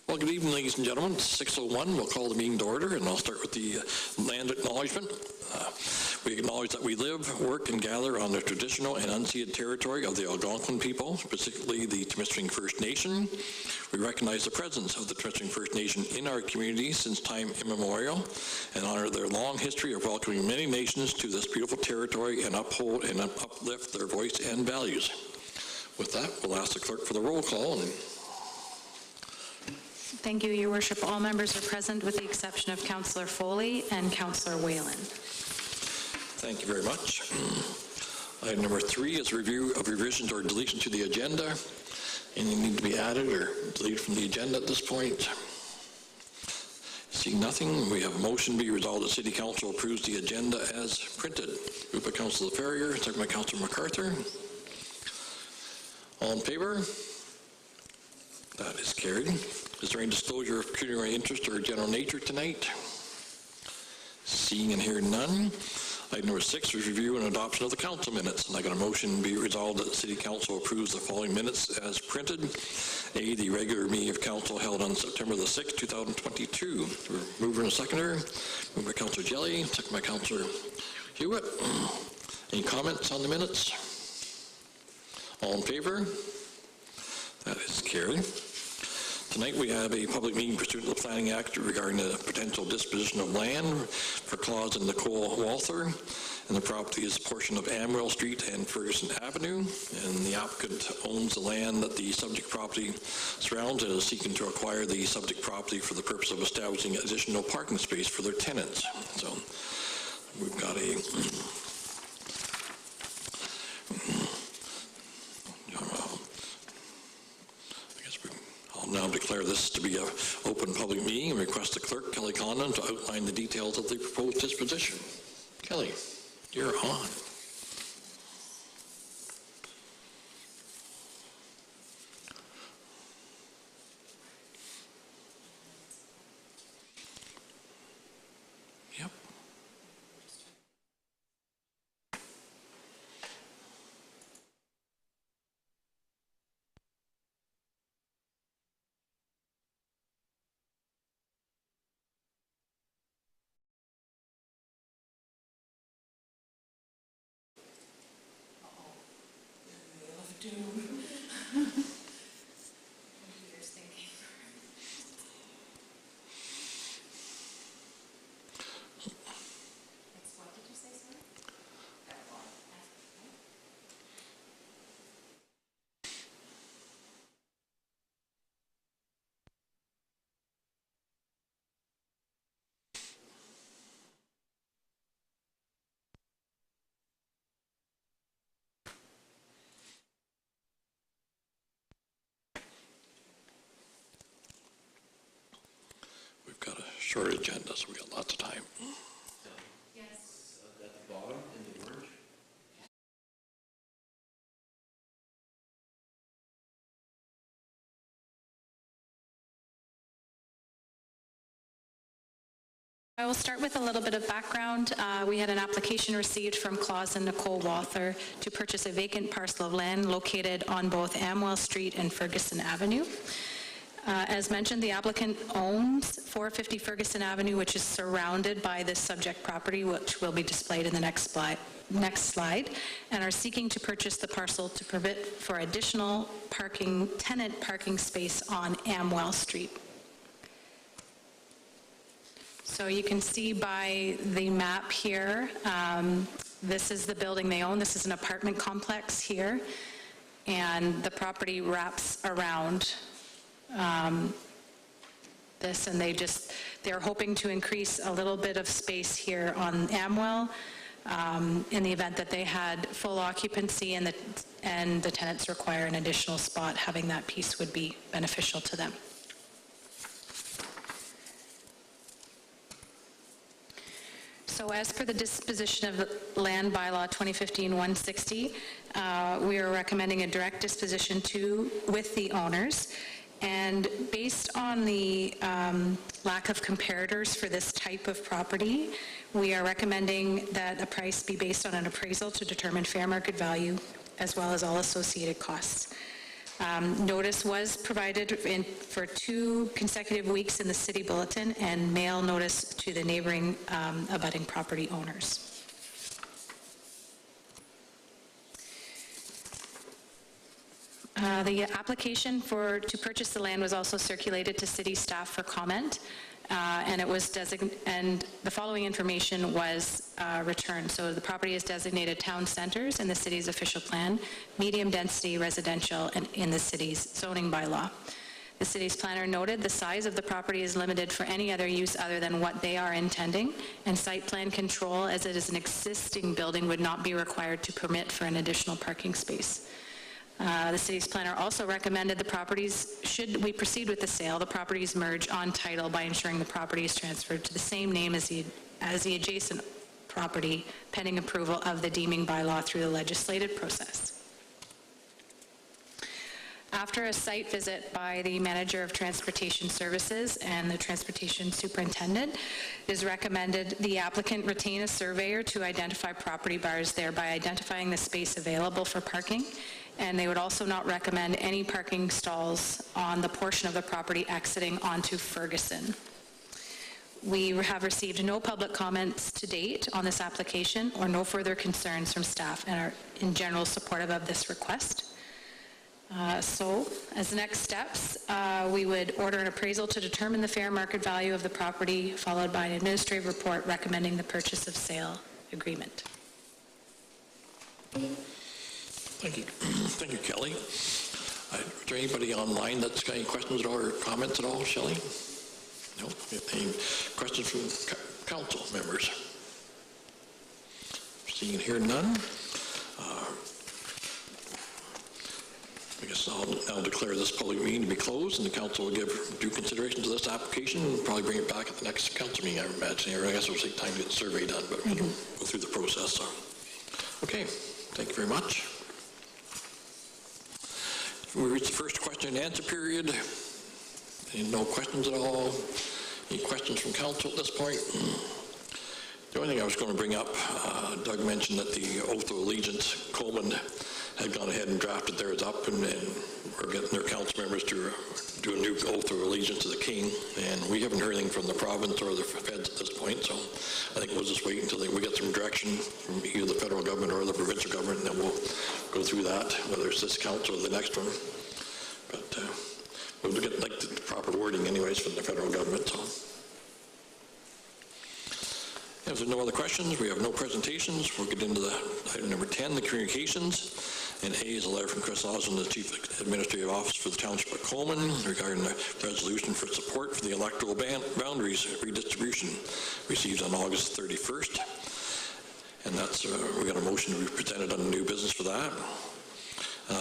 Well, good evening, ladies and gentlemen. It's 6:01. We'll call the meeting to order, and I'll start with the land acknowledgement. We acknowledge that we live, work, and gather on the traditional and unceded territory of the Algonquin people, specifically the Temiskaming First Nation. We recognize the presence of the Temiskaming First Nation in our community since time immemorial, and honor their long history of welcoming many nations to this beautiful territory and uphold and uplift their voice and values. With that, we'll ask the clerk for the roll call. Thank you, Your Worship. All members are present with the exception of Councillor Foley and Councillor Whalen. Thank you very much. Item number 3 is review of revisions or deletion to the agenda. Any need to be added or deleted from the agenda at this point? Seeing nothing, we have a motion be resolved that City Council approves the agenda as printed. Moved by Councillor Ferrier, second by Councillor MacArthur. All in favor? That is carried. Is there any disclosure of pecuniary interest or general nature tonight? Seeing and hearing none. Item number 6 is review and adoption of the council minutes. And I got a motion be resolved that the City Council approves the following minutes as printed. A, the regular meeting of council held on September the 6th, 2022. Mover and seconder. Moved by Councillor Jelly, second by Councillor Hewitt. Any comments on the minutes? All in favor? That is carried. Tonight we have a public meeting pursuant to the Planning Act regarding the potential disposition of land for Claus and Nicole Walther, and the property is a portion of Amwell Street and Ferguson Avenue, and the applicant owns the land that the subject property surrounds and is seeking to acquire the subject property for the purpose of establishing additional parking space for their tenants. So we've got a I'll now declare this to be an open public meeting and request the clerk, Kelly Condon, to outline the details of the proposed disposition. Kelly, you're on. Yep. Got a short agenda, so we got lots of time. Yes. At the bottom in the orange. I will start with a little bit of background. We had an application received from Claus and Nicole Walther to purchase a vacant parcel of land located on both Amwell Street and Ferguson Avenue. As mentioned, the applicant owns 450 Ferguson Avenue, which is surrounded by this subject property, which will be displayed in the next slide, and are seeking to purchase the parcel to permit for additional tenant parking space on Amwell Street. So you can see by the map here, this is the building they own. This is an apartment complex here, and the property wraps around this, and they're hoping to increase a little bit of space here on Amwell in the event that they had full occupancy and the tenants require an additional spot. Having that piece would be beneficial to them. So as per the disposition of land bylaw 2015-160, we are recommending a direct disposition with the owners. And based on the lack of comparators for this type of property, we are recommending that a price be based on an appraisal to determine fair market value, as well as all associated costs. Notice was provided for 2 consecutive weeks in the city bulletin and mail notice to the neighboring abutting property owners. The application to purchase the land was also circulated to city staff for comment, and it was and the following information was returned. So the property is designated town centers in the city's official plan, medium density residential, and in the city's zoning bylaw. The city's planner noted the size of the property is limited for any other use other than what they are intending, and site plan control, as it is an existing building, would not be required to permit for an additional parking space. The city's planner also recommended the properties, should we proceed with the sale, the properties merge on title by ensuring the property is transferred to the same name as the adjacent property, pending approval of the deeming bylaw through the legislative process. After a site visit by the manager of transportation services and the transportation superintendent, it is recommended the applicant retain a surveyor to identify property bars, thereby identifying the space available for parking. And they would also not recommend any parking stalls on the portion of the property exiting onto Ferguson. We have received no public comments to date on this application or no further concerns from staff and are in general supportive of this request. So, as the next steps, we would order an appraisal to determine the fair market value of the property, followed by an administrative report recommending the purchase of sale agreement. Thank you. Thank you, Kelly. Is there anybody online that's got any questions at all or comments at all, Shelley? No? Any questions from council members? Seeing and hearing none. I guess I'll declare this public meeting to be closed, and the council will give due consideration to this application and probably bring it back at the next council meeting, I imagine. I guess it'll take time to get the survey done, but we'll go through the process. So. Okay, thank you very much. We reach the first question and answer period. No questions at all? Any questions from council at this point? The only thing I was going to bring up, Doug mentioned that the oath of allegiance, Coleman had gone ahead and drafted theirs up, and we're getting their council members to do a new oath of allegiance to the King, and we haven't heard anything from the province or the feds at this point, so I think we'll just wait until we get some direction from either the federal government or the provincial government, and then we'll go through that, whether it's this council or the next one. But we'll get like the proper wording anyways from the federal government. So. If there's no other questions, we have no presentations. We'll get into the item number 10, the communications. And A is a letter from Chris Osmond, the Chief Administrative Officer for the Township of Coleman, regarding the resolution for support for the electoral boundaries redistribution received on August 31st. And that's, we got a motion to be presented on the new business for that.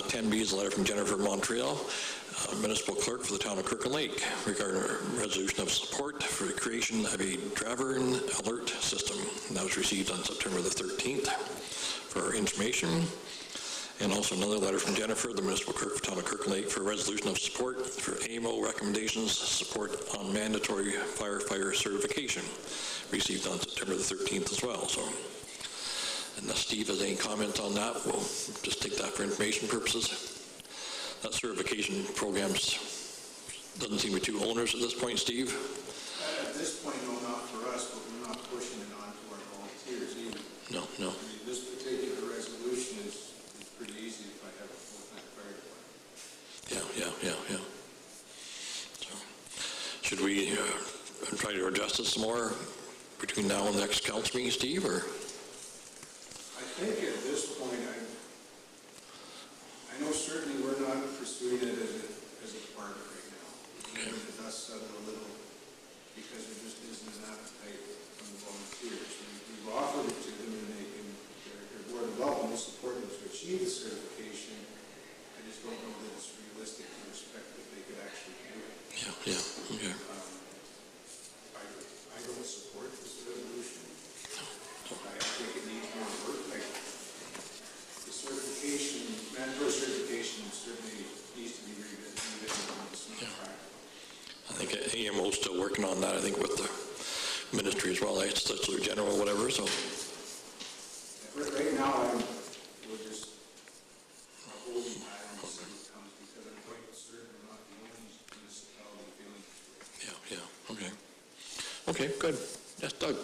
10B is a letter from Jennifer Montreal, Municipal Clerk for the Town of Kirkland Lake, regarding a resolution of support for the creation of a driver alert system. And that was received on September the 13th for information. And also another letter from Jennifer, the Municipal Clerk for the Town of Kirkland Lake, for a resolution of support for AMO recommendations, support on mandatory firefighter certification, received on September the 13th as well. So. Unless Steve has any comments on that, we'll just take that for information purposes. That certification program's doesn't seem to be too onerous at this point, Steve. At this point, no, not for us, but we're not pushing it on to our volunteers either. No. I mean, this particular resolution is pretty easy if I have a full-time fire department. Yeah. So, should we try to adjust this some more between now and the next council meeting, Steve, or? I think at this point, I know certainly we're not pursuing it as a department right now. Okay. The dust settled a little because there just isn't an appetite from the volunteers. We've offered it to them, and their board of development will support them to achieve the certification. I just don't know that it's realistic to expect that they could actually do it. Yeah, okay. I don't support this resolution. I think it needs more work. The certification, mandatory certification certainly needs to be revisited on this new track. I think AMO's still working on that, I think, with the ministry as well, Solicitor General or whatever, so. Right now, we're just holding back on this comes because I good. Yes, Doug?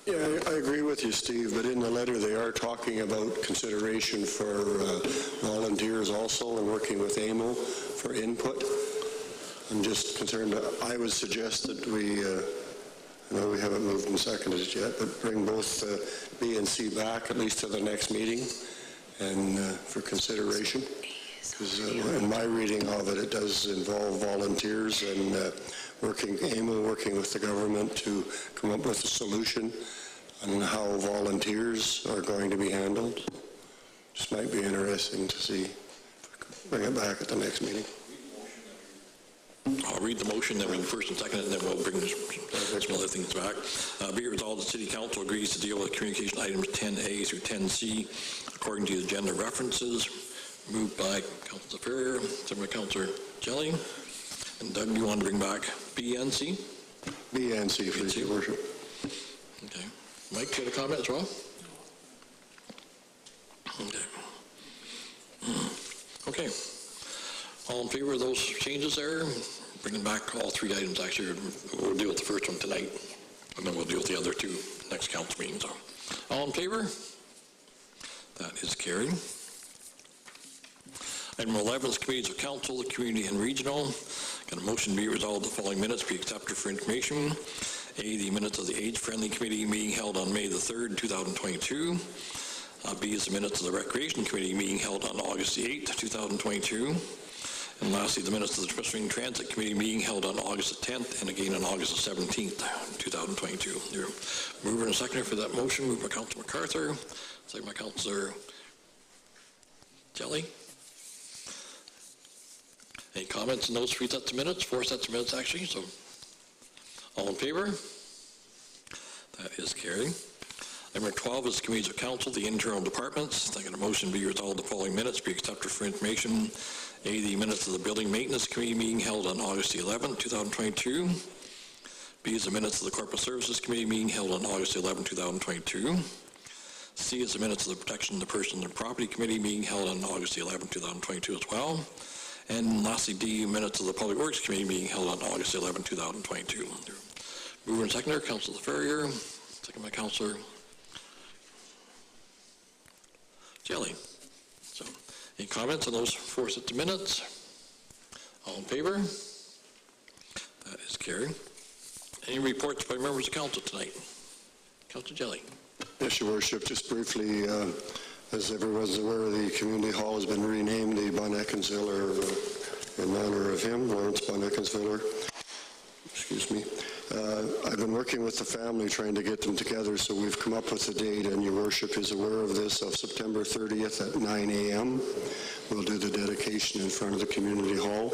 Yeah, I agree with you, Steve, but in the letter they are talking about consideration for volunteers also and working with AMO for input. I'm just concerned, I would suggest that we, I know we haven't moved and seconded it yet, but bring both B and C back at least to the next meeting and for consideration. Because in my reading of it, it does involve volunteers and AMO working with the government to come up with a solution on how volunteers are going to be handled. Just might be interesting to see. Bring it back at the next meeting. I'll read the motion, then we first and second, and then we'll bring some other things back. Be it resolved, the City Council agrees to deal with communication items 10A through 10C according to the agenda references. Moved by Councilor Ferrier, second by Councilor Jelly. And Doug, you want to bring back B and C? B and C, please, Your Worship. Okay. Mike, you had a comment as well? Okay. Okay. All in favor of those changes there? Bringing back all three items, actually. We'll deal with the first one tonight, and then we'll deal with the other two next council meeting. So, all in favor? That is carried. Item 11 is committees of council, the community and regional. Got a motion to be resolved the following minutes be accepted for information. A, the minutes of the age-friendly committee meeting held on May the 3rd, 2022. B is the minutes of the recreation committee meeting held on August the 8th, 2022. And lastly, the minutes of the Temiskaming Transit Committee meeting held on August the 10th and again on August the 17th, 2022. Your mover and seconder for that motion, moved by Councilor MacArthur, second by Councilor Jelly. Any comments on those three sets of minutes? Four sets of minutes, actually. So, all in favor? That is carried. Number 12 is committees of council, the internal departments. I got a motion be resolved the following minutes be accepted for information. A, the minutes of the building maintenance committee meeting held on August the 11th, 2022. B is the minutes of the corporate services committee meeting held on August the 11th, 2022. C is the minutes of the protection of the person and property committee meeting held on August the 11th, 2022 as well. And lastly, D, minutes of the Public Works Committee meeting held on August 11, 2022. Mover and seconder, Councilor Ferrier, second by Councilor Jelly. So, any comments on those four sets of minutes? All in favor? That is carried. Any reports by members of council tonight? Councilor Jelly. Yes, Your Worship, just briefly, as everyone's aware, the community hall has been renamed the Von Eckensviller in honor of him, Lawrence Von Eckensviller. Excuse me. I've been working with the family trying to get them together, so we've come up with a date, and Your Worship is aware of this, of September 30th at 9 a.m. We'll do the dedication in front of the community hall.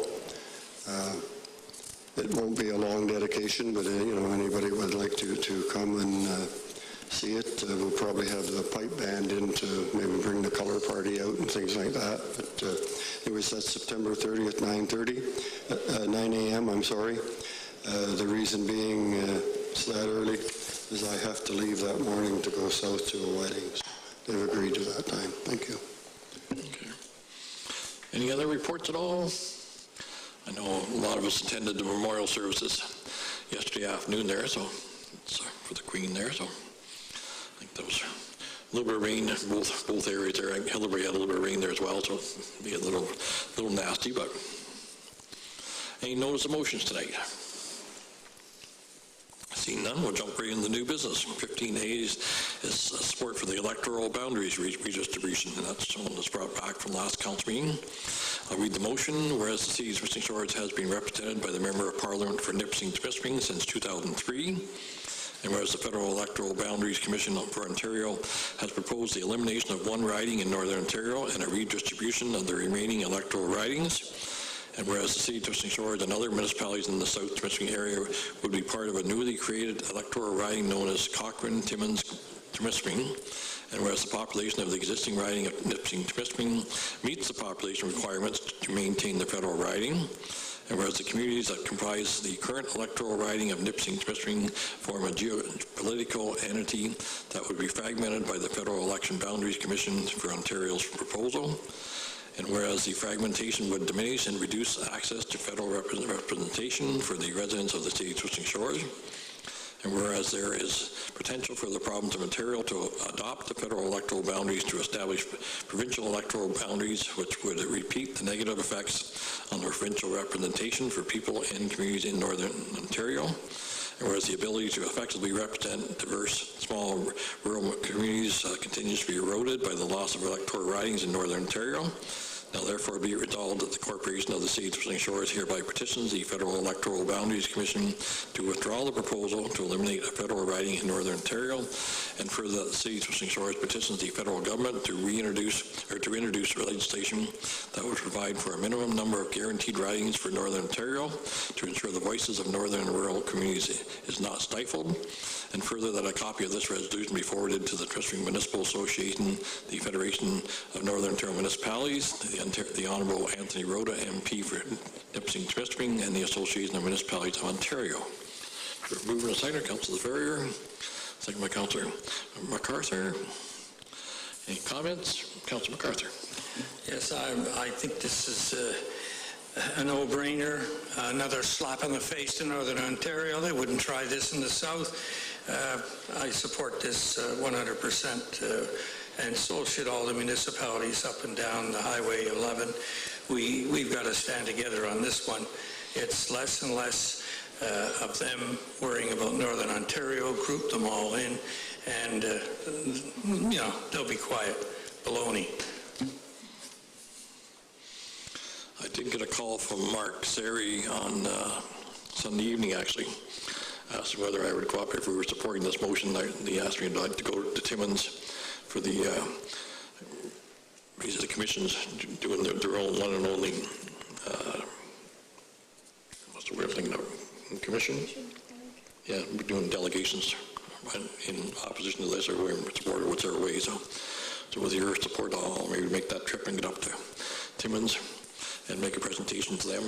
It won't be a long dedication, but anybody would like to come and see it. We'll probably have the pipe band in to maybe bring the color party out and things like that. But anyways, that's September 30th, 9 a.m., I'm sorry. The reason being it's that early is I have to leave that morning to go south to a wedding. So they've agreed to that time. Thank you. Okay. Any other reports at all? I know a lot of us attended the memorial services yesterday afternoon there, so it's for the Queen there, so I think there was a little bit of rain in both areas there. Hillary had a little bit of rain there as well, so it'll be a little nasty, but any notice of motions tonight? Seeing none, we'll jump right into the new business. 15A is support for the electoral boundaries redistribution, and that's one that's brought back from last council meeting. I'll read the motion. Whereas the City of Temiskaming Shores has been represented by the Member of Parliament for Temiskaming since 2003, and whereas the Federal Electoral Boundaries Commission for Ontario has proposed the elimination of one riding in Northern Ontario and a redistribution of the remaining electoral ridings, and whereas the City of Temiskaming Shores and other municipalities in the South Temiskaming area would be part of a newly created electoral riding known as Cochrane-Timmins-Temiskaming, and whereas the population of the existing riding of Temiskaming meets the population requirements to maintain the federal riding, and whereas the communities that comprise the current electoral riding of Temiskaming form a geopolitical entity that would be fragmented by the Federal Election Boundaries Commission for Ontario's proposal, and whereas the fragmentation would diminish and reduce access to federal representation for the residents of the City of Temiskaming Shores, And whereas there is potential for the province of Ontario to adopt the federal electoral boundaries to establish provincial electoral boundaries, which would repeat the negative effects on the provincial representation for people and communities in Northern Ontario. And whereas the ability to effectively represent diverse, small rural communities continues to be eroded by the loss of electoral ridings in Northern Ontario. Now therefore be it resolved that the Corporation of the City of Twisting Shores hereby petitions the Federal Electoral Boundaries Commission to withdraw the proposal to eliminate a federal riding in Northern Ontario, and further that the City of Twisting Shores petitions the federal government to introduce legislation that would provide for a minimum number of guaranteed ridings for Northern Ontario to ensure the voices of northern and rural communities is not stifled, and further that a copy of this resolution be forwarded to the Twisting Municipal Association, the Federation of Northern Ontario Municipalities, the Honourable Anthony Rhoda, MP for Temiskaming, and the Association of Municipalities of Ontario. Mover and seconder, Councillor Ferrier. Second by Councillor MacArthur. Any comments? Councillor MacArthur. Yes, I think this is a no-brainer, another slap in the face to Northern Ontario. They wouldn't try this in the South. I support this 100%, and so should all the municipalities up and down the Highway 11. We've got to stand together on this one. It's less and less of them worrying about Northern Ontario, group them all in, and, you know, they'll be quiet. Baloney. I did get a call from Mark Sari on Sunday evening, actually, asked whether I would cooperate if we were supporting this motion. He asked me to go to Timmins for the commission's doing their own one and only, what's the word I'm thinking of, commission? Yeah, we're doing delegations in opposition to this, or we're in support or whichever way. So with your support, I'll maybe make that trip and get up to Timmins and make a presentation to them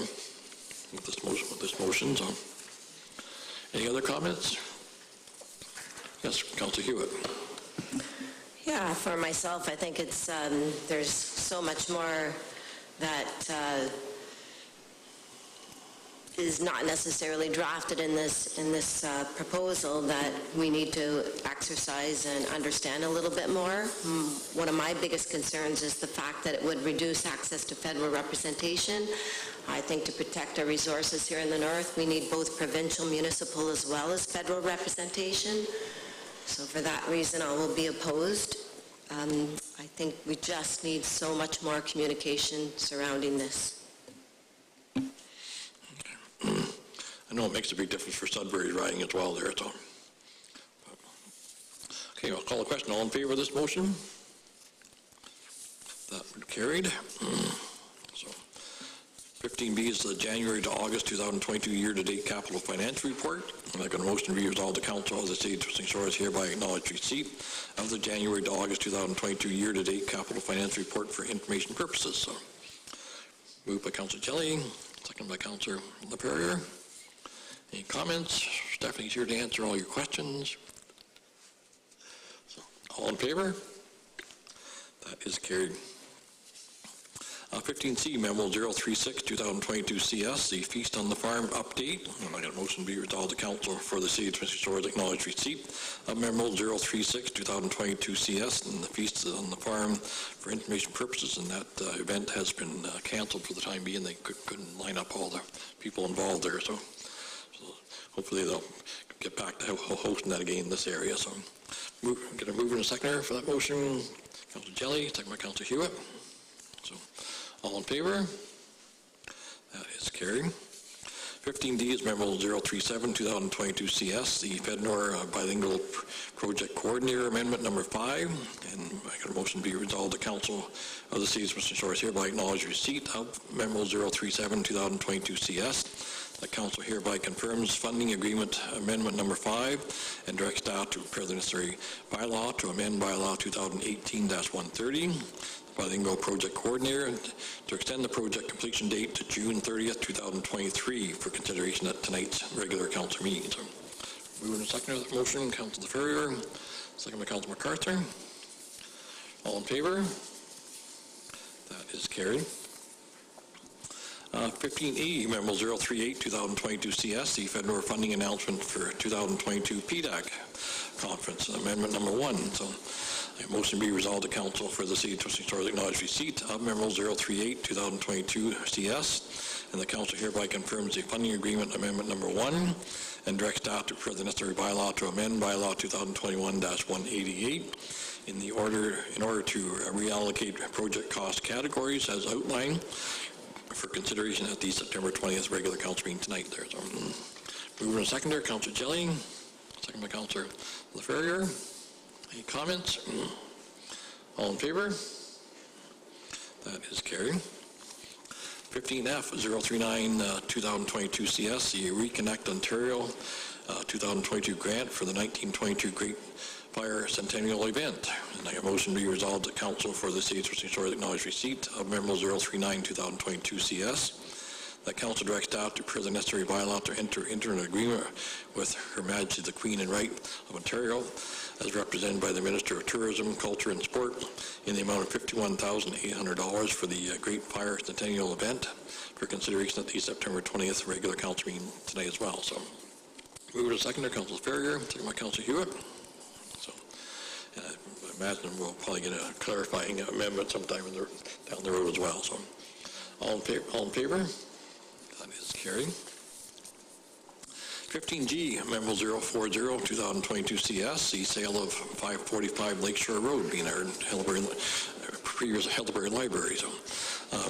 with this motion. So, any other comments? Yes, Councillor Hewitt. Yeah, for myself, I think it's there's so much more that is not necessarily drafted in this proposal that we need to exercise and understand a little bit more. One of my biggest concerns is the fact that it would reduce access to federal representation. I think to protect our resources here in the North, we need both provincial, municipal, as well as federal representation. So for that reason, I will be opposed. I think we just need so much more communication surrounding this. I know it makes a big difference for Sudbury's riding as well there. So. Okay, I'll call the question. All in favor of this motion? That carried. So 15B is the January to August 2022 year-to-date capital financial report. And I got a motion to be resolved. The Council of the City of Twisting Shores hereby acknowledge receipt of the January to August 2022 year-to-date capital financial report for information purposes. So moved by Councillor Jelly, second by Councillor LaPerriere. Any comments? Stephanie's here to answer all your questions. So, all in favor? That is carried. 15C, Memo 036-2022 CS, the Feast on the Farm update. And I got a motion to be resolved. The Council for the City of Twisting Shores acknowledge receipt of Memo 036-2022 CS and the Feast on the Farm for information purposes. And that event has been canceled for the time being. They couldn't line up all the people involved there. So hopefully they'll get back to hosting that again in this area. So get a mover and a seconder for that motion. Councillor Jelly, second by Councillor Hewitt. So all in favor? That is carried. 15D is Memo 037-2022 CS, the FedNor Bilingual Project Coordinator Amendment number 5. And I got a motion to be resolved. The Council of the City of Twisting Shores hereby acknowledge receipt of Memo 037-2022 CS. The Council hereby confirms funding agreement amendment number 5 and directs staff to prepare the necessary bylaw to amend bylaw 2018-130. Bilingual Project Coordinator to extend the project completion date to June 30th, 2023 for consideration at tonight's regular council meeting. So, moving to second of the motion, Councillor Ferrier, second by Councillor MacArthur. All in favor? That is carried. 15E, Memo 038, 2022 CS, the federal funding announcement for 2022 PDAC conference, amendment number 1. So a motion be resolved to council for the city of Twisting Stars acknowledge receipt of Memo 038, 2022 CS, and the council hereby confirms the funding agreement amendment number 1 and directs staff to prepare the necessary bylaw to amend bylaw 2021-188 in order to reallocate project cost categories as outlined for consideration at the September 20th regular council meeting tonight. There's mover and seconder, Councillor Jelly, second by Councillor LaFerrier. Any comments? All in favor? That is carried. 15F 039 2022 CS, the Reconnect Ontario 2022 grant for the 1922 Great Fire Centennial event. And a motion be resolved that council for the city of Twisting Stars acknowledge receipt of Memo 039 2022 CS. That council directs staff to prepare the necessary bylaw to enter into an agreement with Her Majesty the Queen and Right of Ontario, as represented by the Minister of Tourism, Culture and Sport, in the amount of $51,800 for the Great Fire Centennial event for consideration at the September 20th regular council meeting tonight as well. So, mover to seconder, Councillor Ferrier, second by Councillor Hewitt. So, I imagine we'll probably get a clarifying amendment sometime down the road as well. So, all in favor? That is carried. 15G, Memo 040, 2022 CS, the sale of 545 Lakeshore Road being our previous Hillsbury Library. So,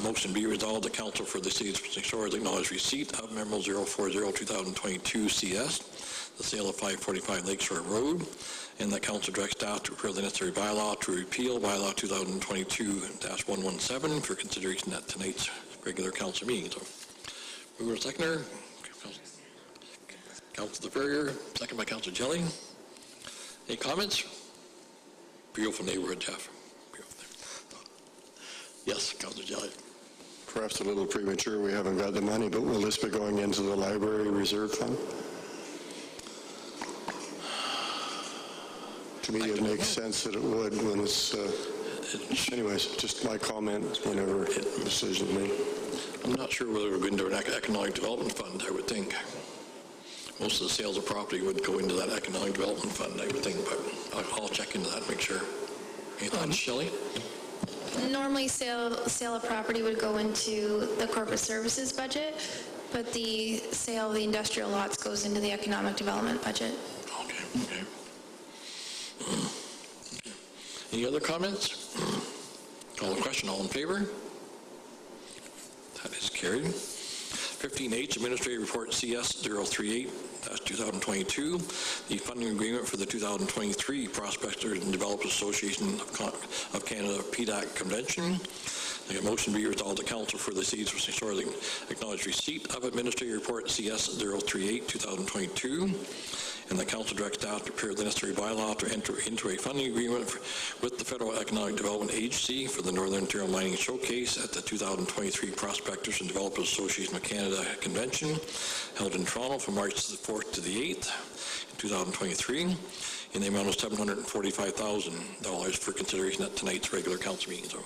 motion be resolved the council for the city of Twisting Stars acknowledge receipt of Memo 040, 2022 CS, the sale of 545 Lakeshore Road, and that council directs staff to prepare the necessary bylaw to repeal bylaw 2022-117 for consideration at tonight's regular council meeting. So, mover and seconder, Councillor Ferrier, second by Councillor Jelly. Any comments? Beautiful neighborhood, Jeff. Beautiful. Yes, Councillor Jelly. Perhaps a little premature, we haven't got the money, but will this be going into the library reserve fund? To me, it makes sense that it would when it's, anyways, just my comment whenever the decision is made. I'm not sure whether we're going to an economic development fund, I would think. Most of the sales of property would go into that economic development fund, I would think, but I'll check into that and make sure. Any thoughts, Shelley? Normally, sale of property would go into the corporate services budget, but the sale of the industrial lots goes into the economic development budget. Okay. Any other comments? Call the question. All in favor? That is carried. 15H, Administrative Report CS 038-2022, the funding agreement for the 2023 Prospectors and Developers Association of Canada PDAC Convention. A motion be resolved the council for the city of Twisting Stars acknowledge receipt of Administrative Report CS 038-2022, and the council directs staff to prepare the necessary bylaw to enter into a funding agreement with the Federal Economic Development Agency for the Northern Ontario Mining Showcase at the 2023 Prospectors and Developers Association of Canada Convention, held in Toronto from March the 4th to the 8th, in 2023, in the amount of $745,000 for consideration at tonight's regular council meeting. So,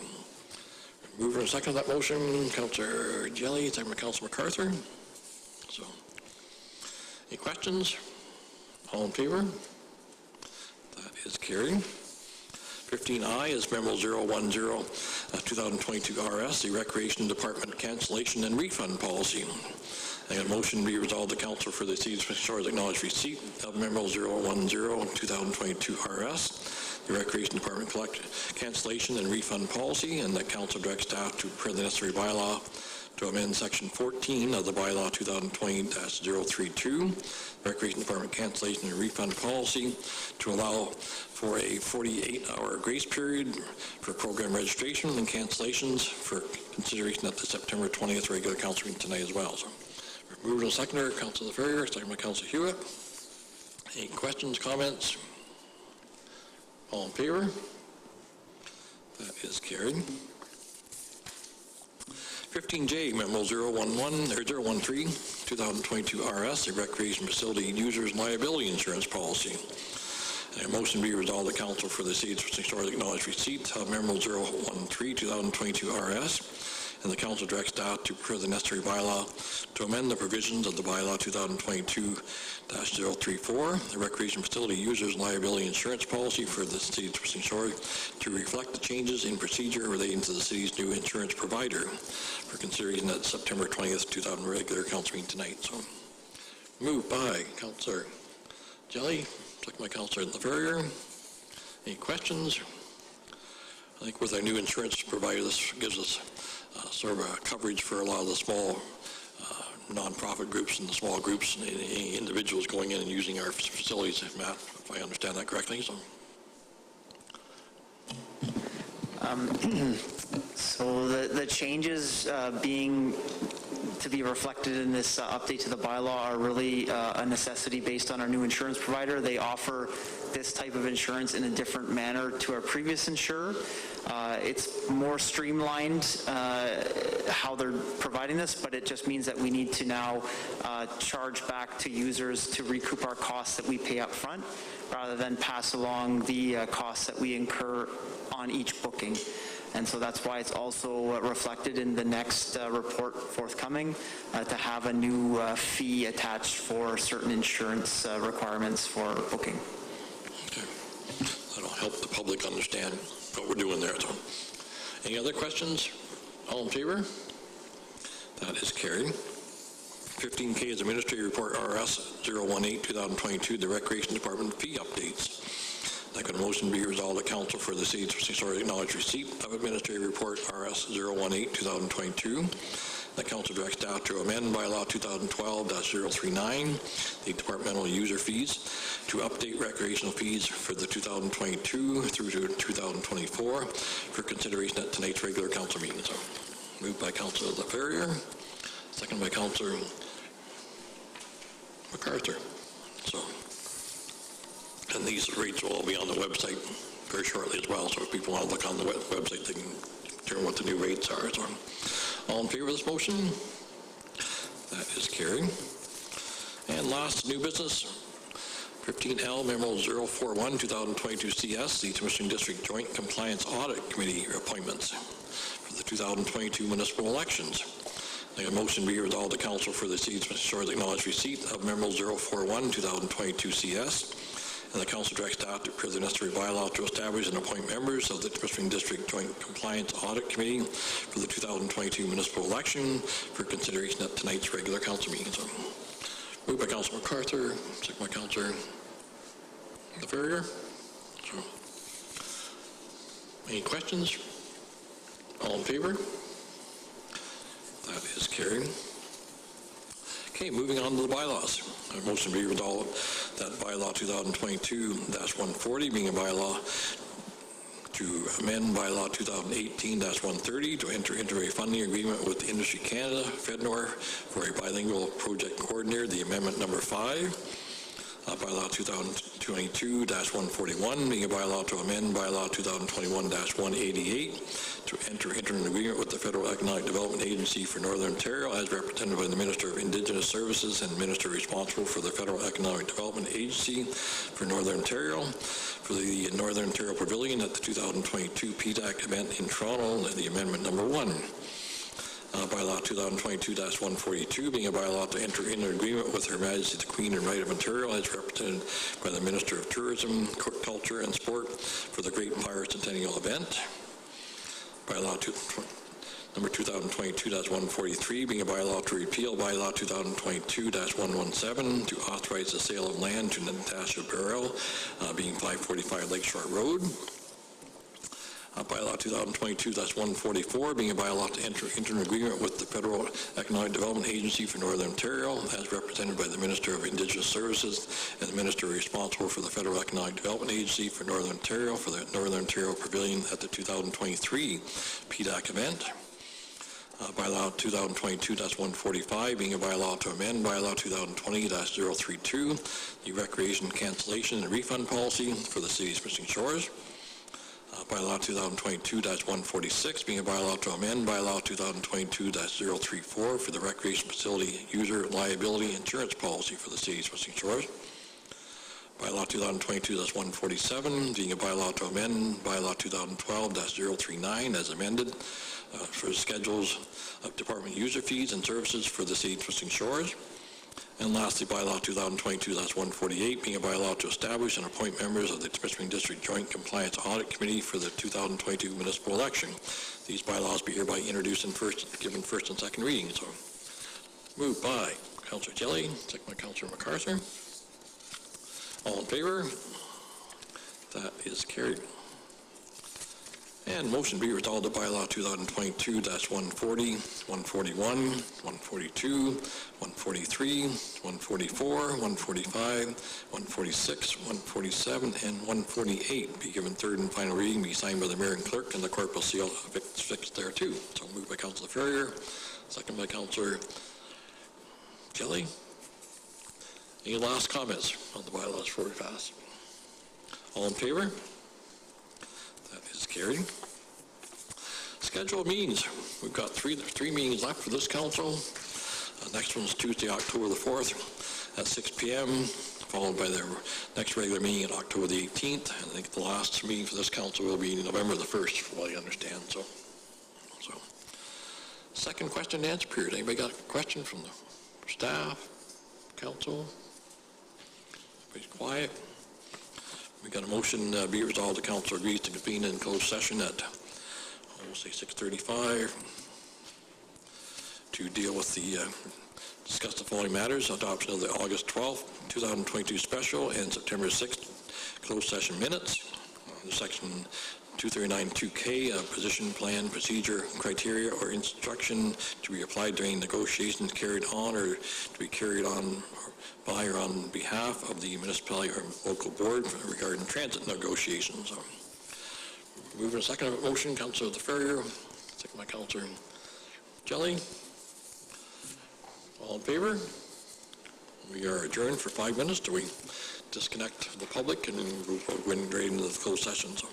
mover and second of that motion, Councillor Jelly, second by Councillor MacArthur. So, any questions? All in favor? That is carried. 15I is Memo 010, 2022 RS, the Recreation Department cancellation and refund policy. A motion be resolved the council for the city of Twisting Stars acknowledge receipt of Memo 010, 2022 RS, the Recreation Department cancellation and refund policy, and that council directs staff to prepare the necessary bylaw to amend Section 14 of the bylaw 2020-032, Recreation Department cancellation and refund policy, to allow for a 48-hour grace period for program registration and cancellations for consideration at the September 20th regular council meeting tonight as well. So, mover and seconder, Councillor Ferrier, second by Councillor Hewitt. Any questions, comments? All in favor? That is carried. 15J, Memo 013, 2022 RS, the Recreation Facility Users Liability Insurance Policy. A motion be resolved the council for the city of Twisting Stars acknowledge receipt of Memo 013, 2022 RS, and the council directs staff to prepare the necessary bylaw to amend the provisions of the bylaw 2022-034, the recreation facility users liability insurance policy for the city of Twisting Shores, to reflect the changes in procedure relating to the city's new insurance provider for consideration at September 20th, 2000 regular council meeting tonight. So, moved by Councillor Jelly, second by Councillor LaFerrier. Any questions? I think with our new insurance provider, this gives us sort of a coverage for a lot of the small nonprofit groups and the small groups and any individuals going in and using our facilities, Matt, if I understand that correctly. So. So the changes being to be reflected in this update to the bylaw are really a necessity based on our new insurance provider. They offer this type of insurance in a different manner to our previous insurer. It's more streamlined how they're providing this, but it just means that we need to now charge back to users to recoup our costs that we pay up front, rather than pass along the costs that we incur on each booking. And so that's why it's also reflected in the next report forthcoming to have a new fee attached for certain insurance requirements for booking. Okay. That'll help the public understand what we're doing there. So, any other questions? All in favor? That is carried. 15K is Administrative Report RS 018-2022, the Recreation Department fee updates. I got a motion be resolved that council for the city of Twisting Shores acknowledge receipt of Administrative Report RS 018-2022. The council directs staff to amend bylaw 2012-039, the departmental user fees, to update recreational fees for the 2022 through to 2024 for consideration at tonight's regular council meeting. So, moved by Councillor LaFerrier, second by Councillor MacArthur. So, and these rates will all be on the website very shortly as well, so if people want to look on the website, they can determine what the new rates are. So, all in favor of this motion? That is carried. And last, new business, 15L, Memo 041-2022 CS, the Temiskaming District Joint Compliance Audit Committee appointments for the 2022 municipal elections. I got a motion be resolved the council for the city of Twisting Shores acknowledge receipt of Memo 041-2022 CS. And the council directs staff to prepare the necessary bylaw to establish and appoint members of the Temiskaming District Joint Compliance Audit Committee for the 2022 municipal election for consideration at tonight's regular council meeting. So, moved by Councillor MacArthur, second by Councillor LaFerrier. So, any questions? All in favor? That is carried. Okay, moving on to the bylaws. A motion be resolved that bylaw 2022-140 being a bylaw to amend bylaw 2018-130 to enter into a funding agreement with Industry Canada, FedNor, for a bilingual project coordinator, the amendment number 5. Bylaw 2022-141 being a bylaw to amend bylaw 2021-188 to enter into an agreement with the Federal Economic Development Agency for Northern Ontario as represented by the Minister of Indigenous Services and Minister responsible for the Federal Economic Development Agency for Northern Ontario for the Northern Ontario Pavilion at the 2022 PDAC event in Toronto, the amendment number 1. Bylaw 2022-142 being a bylaw to enter into an agreement with Her Majesty the Queen and Right of Ontario as represented by the Minister of Tourism, Culture and Sport for the Great Empire Centennial event. Bylaw number 2022-143 being a bylaw to repeal bylaw 2022-117 to authorize the sale of land to Natasha Burrell, being 545 Lakeshore Road. Bylaw 2022-144 being a bylaw to enter into an agreement with the Federal Economic Development Agency for Northern Ontario as represented by the Minister of Indigenous Services and the Minister responsible for the Federal Economic Development Agency for Northern Ontario for the Northern Ontario Pavilion at the 2023 PDAC event. Bylaw 2022-145 being a bylaw to amend bylaw 2020-032, the recreation cancellation and refund policy for the City of Twisting Shores. Bylaw 2022-146 being a bylaw to amend bylaw 2022-034 for the recreation facility user liability insurance policy for the City of Twisting Shores. Bylaw 2022-147, being a bylaw to amend bylaw 2012-039 as amended for schedules of department user fees and services for the city of Twisting Shores. And lastly, bylaw 2022-148, being a bylaw to establish and appoint members of the Temiskaming District Joint Compliance Audit Committee for the 2022 municipal election. These bylaws be hereby introduced and given first and second reading. So, moved by Councillor Jelly, second by Councillor MacArthur. All in favor? That is carried. And motion be resolved to bylaw 2022-140, 141, 142, 143, 144, 145, 146, 147, and 148 be given third and final reading, be signed by the mayor and clerk, and the clerk will seal affixed thereto. So moved by Councillor Ferrier, second by Councillor Kelly. Any last comments on the bylaws before we pass? All in favor? That is carried. Scheduled meetings. We've got three meetings left for this council. Next one's Tuesday, October the 4th at 6 p.m., followed by their next regular meeting on October the 18th. And I think the last meeting for this council will be November the 1st, from what I understand. So second question and answer period. Anybody got a question from the staff, council? Everybody's quiet. We got a motion be resolved the council agrees to convene in closed session at, we'll say 6:35 to deal with the, discuss the following matters: adoption of the August 12th, 2022 special and September 6th closed session minutes. Section 239-2K, position plan, procedure, criteria, or instruction to be applied during negotiations carried on or to be carried on by or on behalf of the municipality or local board regarding transit negotiations. Moving a second motion, Councillor Ferrier, second by Councillor Jelly. All in favor? We are adjourned for 5 minutes. Do we disconnect the public and we'll go into the closed session? So.